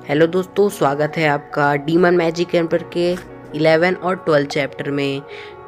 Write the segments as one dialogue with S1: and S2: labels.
S1: Hello दोस्तों, स्वागत है आपका डीमन मैजिक एम्पर के 11 और 12 चैप्टर में।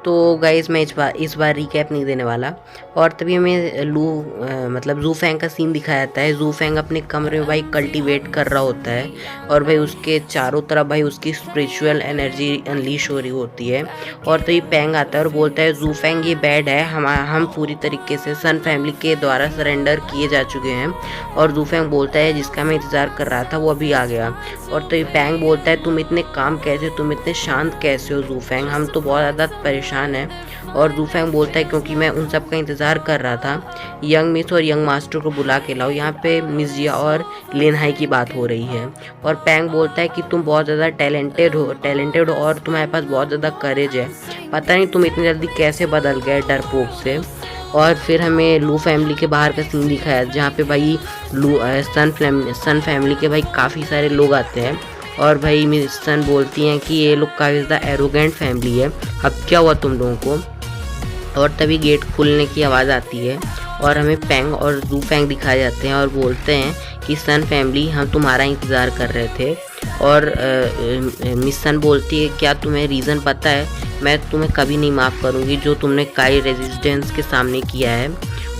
S1: तो गाइस मैं इस बार रिकैप नहीं देने वाला। और तभी हमें मतलब जू फैंग का सीन दिखाया जाता है। जू फैंग अपने कमरे में भाई कल्टीवेट कर रहा होता है और भाई उसके चारों तरफ भाई उसकी स्पिरिचुअल एनर्जी अनलीश हो रही होती है। और तभी पैंग आता है और बोलता है जू फैंग ये बैड है, हम पूरी तरीके से सन फैमिली के द्वारा सरेंडर किए जा चुके हैं। और जू फैंग बोलता है जिसका मैं इंतज़ार कर रहा था वो अभी आ गया। और तभी पैंग बोलता है तुम इतने काम कैसे, तुम इतने शांत कैसे हो जू फैंग, हम तो बहुत ज़्यादा परेशान हैं। और जू फैंग बोलता है क्योंकि मैं उन सब का इंतज़ार कर रहा था। यंग मिस और यंग मास्टर को बुला के लाओ, यहाँ पे मिस जिया और लिन हाई की बात हो रही है। और पैंग बोलता है कि तुम बहुत ज़्यादा टैलेंटेड हो और तुम्हारे पास बहुत ज़्यादा करेज है, पता नहीं तुम इतनी जल्दी कैसे बदल गए डरपोक से। और फिर हमें लू फैमिली के बाहर का सीन दिखाया जहाँ पे भाई सन फैमिली के भाई काफ़ी सारे लोग आते हैं। और भाई मिस सन बोलती हैं कि ये लोग काफ़ी ज़्यादा एरोगेंट फैमिली है, अब क्या हुआ तुम लोगों को। और तभी गेट खुलने की आवाज़ आती है और हमें पैंग और जू फैंग दिखाए जाते हैं और बोलते हैं कि सन फैमिली हम तुम्हारा इंतज़ार कर रहे थे। और मिस सन बोलती है क्या तुम्हें रीज़न पता है, मैं तुम्हें कभी नहीं माफ़ करूँगी जो तुमने काई रेजिस्टेंस के सामने किया है।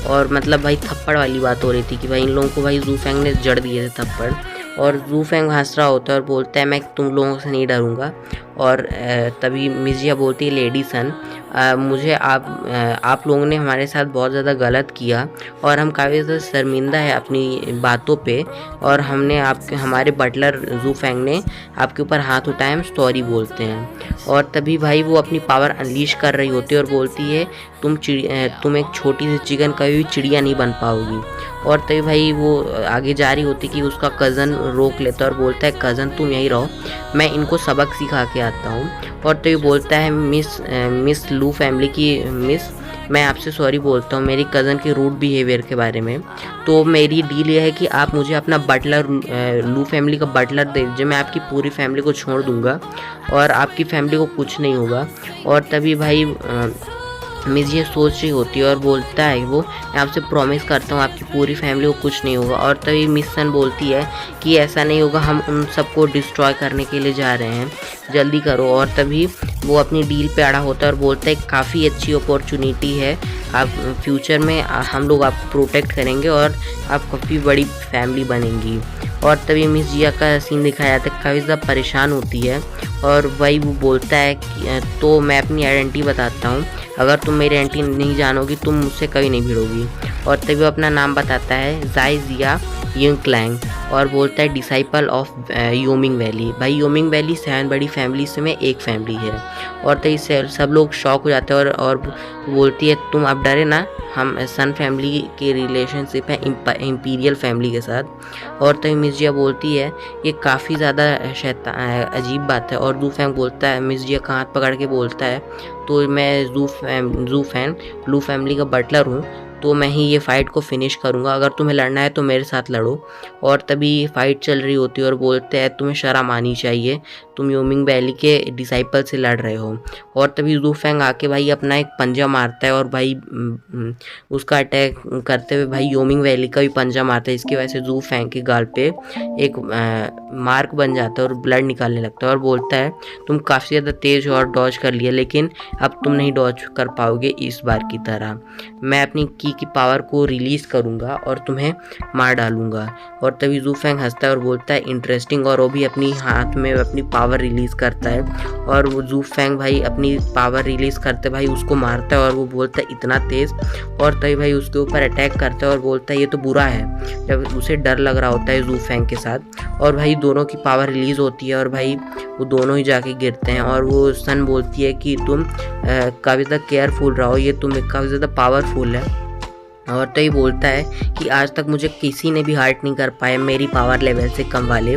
S1: और मतलब भाई थप्पड़ वाली बात हो रही थी कि भाई इन लोगों को भाई जू फैंग ने जड़ दिए थे थप्पड़। और जू फैंग हंस रहा होता है और बोलता है मैं तुम लोगों से नहीं डरूंगा। और तभी मिजिया बोलती है लेडी सन मुझे आप लोगों ने हमारे साथ बहुत ज़्यादा गलत किया और हम काफ़ी ज़्यादा शर्मिंदा है अपनी बातों पे। और हमारे बटलर जू फैंग ने आपके ऊपर हाथ उठाए, हम सॉरी बोलते हैं। और तभी भाई वो अपनी पावर अनलीश कर रही होती है और बोलती है तुम एक छोटी सी चिकन कभी भी चिड़िया नहीं बन पाओगी। और तभी भाई वो आगे जा रही होती कि उसका कज़न रोक लेता है और बोलता है कज़न तुम यहीं रहो, मैं इनको सबक सिखा के आता हूँ। और तभी बोलता है मिस लू फैमिली की मिस मैं आपसे सॉरी बोलता हूँ मेरी कज़न के रूड बिहेवियर के बारे में। तो मेरी डील ये है कि आप मुझे अपना बटलर लू फैमिली का बटलर दे दीजिए, मैं आपकी पूरी फैमिली को छोड़ दूँगा और आपकी फैमिली को कुछ नहीं होगा। और तभी भाई मिस ये सोच रही होती है और बोलता है वो मैं आपसे प्रॉमिस करता हूँ आपकी पूरी फैमिली को कुछ नहीं होगा। और तभी मिस सन बोलती है कि ऐसा नहीं होगा, हम उन सबको डिस्ट्रॉय करने के लिए जा रहे हैं, जल्दी करो। और तभी वो अपनी डील पे अड़ा होता है और बोलता है काफ़ी अच्छी अपॉर्चुनिटी है, आप फ्यूचर में हम लोग आपको प्रोटेक्ट करेंगे और आप काफ़ी बड़ी फैमिली बनेंगी। और तभी मिस जिया का सीन दिखाया जाता है, काफ़ी ज़्यादा परेशान होती है। और वही वो बोलता है कि तो मैं अपनी आइडेंटिटी बताता हूँ, अगर तुम मेरी आइडेंटिटी नहीं जानोगी तुम मुझसे कभी नहीं भिड़ोगी। और तभी वो अपना नाम बताता है जाई जिया यंग क्लैंग और बोलता है डिसाइपल ऑफ योमिंग वैली। भाई योमिंग वैली 7 बड़ी फैमिलीज में एक फैमिली है। और तभी सब लोग शॉक हो जाते हैं और बोलती है तुम अब डरे ना, हम सन फैमिली की रिलेशनशिप है इम्पीरियल फैमिली के साथ। और तभी मिस जिया बोलती है ये काफ़ी ज़्यादा अजीब बात है। और जू फैंग बोलता है मिस जिया का हाथ पकड़ के बोलता है तो मैं लू फैमिली का बटलर हूँ, तो मैं ही ये फ़ाइट को फिनिश करूँगा, अगर तुम्हें लड़ना है तो मेरे साथ लड़ो। और तभी फ़ाइट चल रही होती है और बोलते हैं तुम्हें शर्म आनी चाहिए, तुम योमिंग वैली के डिसाइपल से लड़ रहे हो। और तभी जू फैंग आके भाई अपना एक पंजा मारता है और भाई उसका अटैक करते हुए भाई योमिंग वैली का भी पंजा मारता है, इसकी वजह से जू फैंग के गाल पे एक मार्क बन जाता है और ब्लड निकालने लगता है। और बोलता है तुम काफ़ी ज़्यादा तेज़ हो और डॉज कर लिया, लेकिन अब तुम नहीं डॉज कर पाओगे इस बार की तरह, मैं अपनी की पावर को रिलीज़ करूँगा और तुम्हें मार डालूँगा। और तभी जू फैंग हंसता है और बोलता है इंटरेस्टिंग, और वो भी अपनी हाथ में अपनी पावर रिलीज़ करता है। और वो जू फैंग भाई अपनी पावर रिलीज़ करते भाई उसको मारता है और वो बोलता है इतना तेज़। और तभी भाई उसके ऊपर अटैक करता है और बोलता है ये तो बुरा है, जब उसे डर लग रहा होता है जू फैंग के साथ। और भाई दोनों की पावर रिलीज़ होती है और भाई वो दोनों ही जाके गिरते हैं। और वो सन बोलती है कि तुम काफ़ी ज़्यादा केयरफुल रहो, ये तुम्हें काफ़ी ज़्यादा पावरफुल है। और तो ये बोलता है कि आज तक मुझे किसी ने भी हार्ट नहीं कर पाया मेरी पावर लेवल से कम वाले।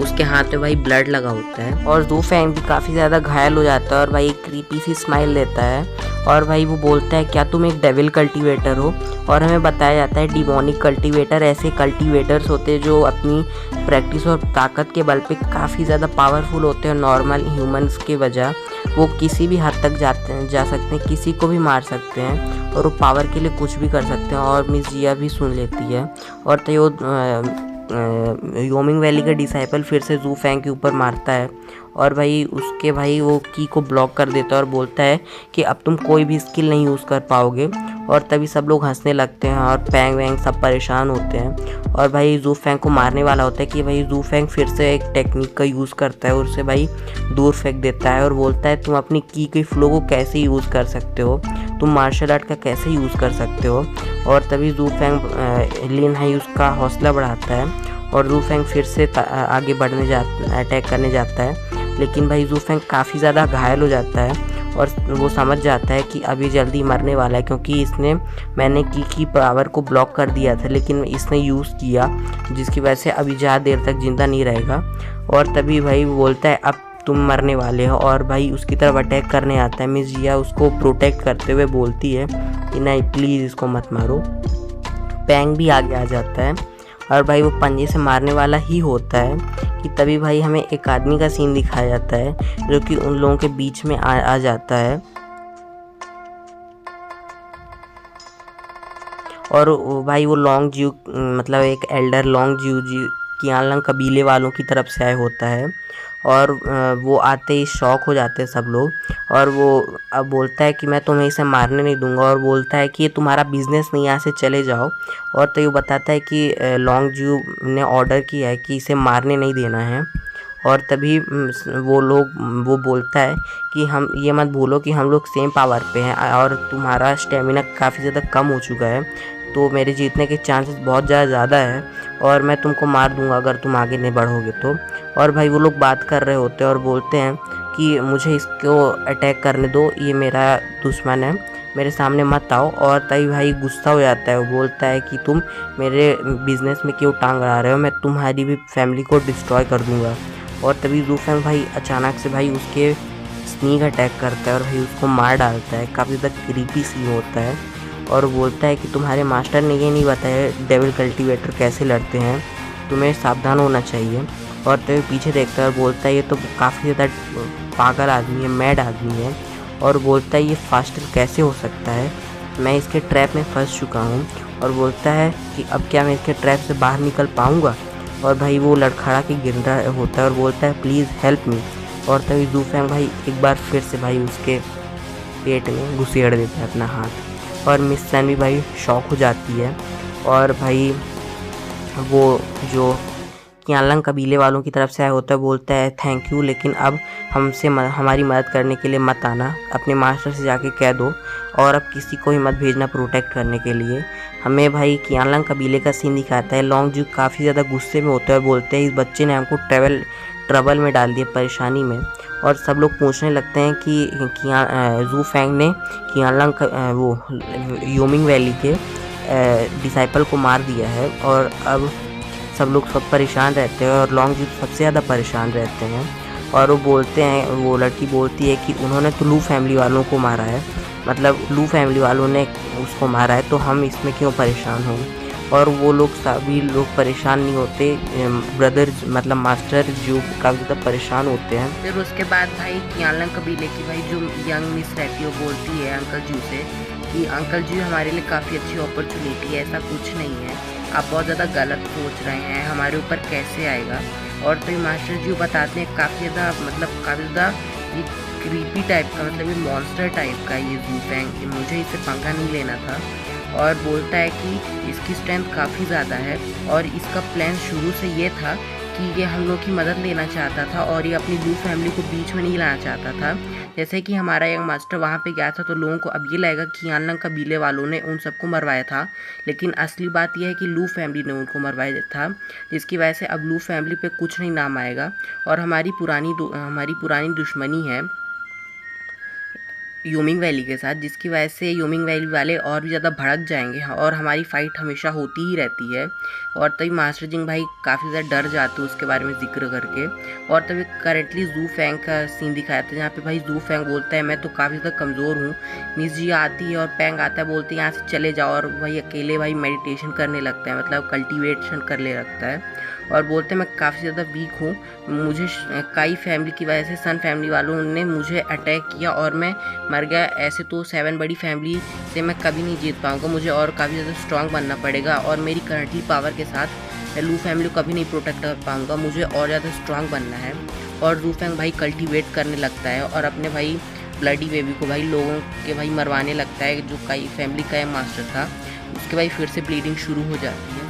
S1: उसके हाथ में भाई ब्लड लगा होता है और जू फैंग भी काफ़ी ज़्यादा घायल हो जाता है और भाई एक क्रीपी सी स्माइल देता है। और भाई वो बोलता है क्या तुम एक डेविल कल्टीवेटर हो। और हमें बताया जाता है डिमोनिक कल्टीवेटर ऐसे कल्टीवेटर्स होते हैं जो अपनी प्रैक्टिस और ताकत के बल पे काफ़ी ज़्यादा पावरफुल होते हैं। नॉर्मल ह्यूमंस के वजह वो किसी भी हद तक जा सकते हैं, किसी को भी मार सकते हैं और वो पावर के लिए कुछ भी कर सकते हैं। और मिस जिया भी सुन लेती है और तो वो योमिंग वैली का डिसाइपल फिर से जू फैंग के ऊपर मारता है और भाई उसके भाई वो की को ब्लॉक कर देता है और बोलता है कि अब तुम कोई भी स्किल नहीं यूज़ कर पाओगे। और तभी सब लोग हंसने लगते हैं और पैंग वैंग सब परेशान होते हैं और भाई जू फैंग को मारने वाला होता है कि भाई जू फैंग फिर से एक टेक्निक का यूज़ करता है और उसे भाई दूर फेंक देता है और बोलता है तुम अपनी की के फ्लो को कैसे यूज़ कर सकते हो, तुम मार्शल आर्ट का कैसे यूज़ कर सकते हो। और तभी जू फैंग लिन हाई उसका हौसला बढ़ाता है और जू फैंग फिर से आगे अटैक करने जाता है, लेकिन भाई जू फैंग काफ़ी ज़्यादा घायल हो जाता है और वो समझ जाता है कि अभी जल्दी मरने वाला है, क्योंकि मैंने की पावर को ब्लॉक कर दिया था लेकिन इसने यूज़ किया, जिसकी वजह से अभी ज़्यादा देर तक ज़िंदा नहीं रहेगा। और तभी भाई बोलता है अब तुम मरने वाले हो और भाई उसकी तरफ अटैक करने आता है। मिस जिया उसको प्रोटेक्ट करते हुए बोलती है कि नहीं प्लीज़ इसको मत मारो। पैंग भी आगे आ जाता है और भाई वो पंजे से मारने वाला ही होता है कि तभी भाई हमें एक आदमी का सीन दिखाया जाता है जो कि उन लोगों के बीच में आ जाता है और भाई वो लॉन्ग ज्यू मतलब एक एल्डर लॉन्ग ज्यू कियानलंग कबीले वालों की तरफ से आया होता है और वो आते ही शॉक हो जाते हैं सब लोग और वो अब बोलता है कि मैं तुम्हें इसे मारने नहीं दूंगा और बोलता है कि ये तुम्हारा बिजनेस नहीं, यहाँ से चले जाओ। और तो ये बताता है कि लॉन्ग ज्यू ने ऑर्डर किया है कि इसे मारने नहीं देना है। और तभी वो बोलता है कि हम ये मत भूलो कि हम लोग सेम पावर पे हैं और तुम्हारा स्टेमिना काफ़ी ज़्यादा कम हो चुका है, तो मेरे जीतने के चांसेस बहुत ज़्यादा है और मैं तुमको मार दूंगा अगर तुम आगे नहीं बढ़ोगे तो। और भाई वो लोग बात कर रहे होते हैं और बोलते हैं कि मुझे इसको अटैक करने दो, ये मेरा दुश्मन है, मेरे सामने मत आओ। और तभी भाई गुस्सा हो जाता है, वो बोलता है कि तुम मेरे बिजनेस में क्यों टांग अड़ा रहे हो, मैं तुम्हारी भी फैमिली को डिस्ट्रॉय कर दूंगा। और तभी जू फैंग भाई अचानक से भाई उसके स्नीक अटैक करता है और भाई उसको मार डालता है। काफ़ी ज़्यादा क्रीपी सीन होता है और बोलता है कि तुम्हारे मास्टर ने ये नहीं बताया डेविल कल्टीवेटर कैसे लड़ते हैं, तुम्हें सावधान होना चाहिए। और तभी पीछे देखता है और बोलता है ये तो काफ़ी ज़्यादा पागल आदमी है, मैड आदमी है। और बोलता है ये फास्टर कैसे हो सकता है, मैं इसके ट्रैप में फंस चुका हूँ। और बोलता है कि अब क्या मैं इसके ट्रैप से बाहर निकल पाऊँगा। और भाई वो लड़खड़ा के गिर रहा होता है और बोलता है प्लीज़ हेल्प मी। और तभी जू फैंग भाई एक बार फिर से भाई उसके पेट में घुसेड़ देता है अपना हाथ और मिस सैन भी भाई शॉक हो जाती है। और भाई वो जो कियानलंग कबीले वालों की तरफ से आया होता है बोलता है थैंक यू, लेकिन अब हमारी मदद करने के लिए मत आना, अपने मास्टर से जाके कह दो और अब किसी को ही मत भेजना प्रोटेक्ट करने के लिए। हमें भाई कियानलंग कबीले का सीन दिखाता है। लॉन्ग जू काफ़ी ज़्यादा गुस्से में होता है और बोलते हैं इस बच्चे ने हमको ट्रबल में डाल दिया, परेशानी में। और सब लोग पूछने लगते हैं कि जू फैंग ने कियानलंग वो योमिंग वैली के डिसाइपल को मार दिया है। और अब सब परेशान रहते हैं और लॉन्ग जू सबसे ज़्यादा परेशान रहते हैं। और वो लड़की बोलती है कि उन्होंने तो लू फैमिली वालों को मारा है, मतलब लू फैमिली वालों ने उसको मारा है, तो हम इसमें क्यों परेशान हों। और वो लोग सभी लोग परेशान नहीं होते, ब्रदर मतलब मास्टर जो काफ़ी ज़्यादा परेशान होते हैं। फिर उसके बाद भाई कियानलंग कबीले की भाई जो यंग मिस रहती है वो बोलती है अंकल जू से कि अंकल जी हमारे लिए काफ़ी अच्छी अपॉर्चुनिटी है, ऐसा कुछ नहीं है, आप बहुत ज़्यादा गलत सोच रहे हैं, हमारे ऊपर कैसे आएगा। और तो मास्टर जी बताते हैं काफ़ी ज़्यादा ये क्रीपी टाइप का, मतलब ये मॉन्स्टर टाइप का ये जू फैंग, मुझे इससे पंगा नहीं लेना था। और बोलता है कि इसकी स्ट्रेंथ काफ़ी ज़्यादा है और इसका प्लान शुरू से ये था कि ये हम लोग की मदद लेना चाहता था और ये अपनी लू फैमिली को बीच में नहीं लाना चाहता था। जैसे कि हमारा यंग मास्टर वहाँ पे गया था तो लोगों को अब ये लगेगा कि कियानलंग कबीले वालों ने उन सबको मरवाया था, लेकिन असली बात यह है कि लू फैमिली ने उनको मरवाया था, जिसकी वजह से अब लू फैमिली पे कुछ नहीं नाम आएगा। और हमारी पुरानी दुश्मनी है योमिंग वैली के साथ, जिसकी वजह से योमिंग वैली वाले और भी ज़्यादा भड़क जाएंगे और हमारी फ़ाइट हमेशा होती ही रहती है। और तभी मास्टर जिंग भाई काफ़ी ज़्यादा डर जाते हैं उसके बारे में जिक्र करके। और तभी करेंटली जू फैंग का सीन दिखाया था जहाँ पे भाई जू फैंग बोलता है मैं तो काफ़ी ज़्यादा कमज़ोर हूँ। मिस जी आती है और पैंग आता है, बोलते हैं यहाँ से चले जाओ, और भाई अकेले भाई मेडिटेशन करने लगता है, मतलब कल्टीवेशन करने लगता है। और बोलते हैं मैं काफ़ी ज़्यादा वीक हूँ, मुझे काई फैमिली की वजह से सन फैमिली वालों ने मुझे अटैक किया और मैं मर गया, ऐसे तो 7 बड़ी फैमिली से मैं कभी नहीं जीत पाऊँगा, मुझे और काफ़ी ज़्यादा स्ट्रांग बनना पड़ेगा और मेरी करंटली पावर के साथ मैं लू फैमिली को कभी नहीं प्रोटेक्ट कर पाऊँगा, मुझे और ज़्यादा स्ट्रांग बनना है। और जू फेंग भाई कल्टीवेट करने लगता है और अपने भाई ब्लडी बेबी को भाई लोगों के भाई मरवाने लगता है, जो कई फैमिली का मास्टर था उसके भाई फिर से ब्लीडिंग शुरू हो जाती है।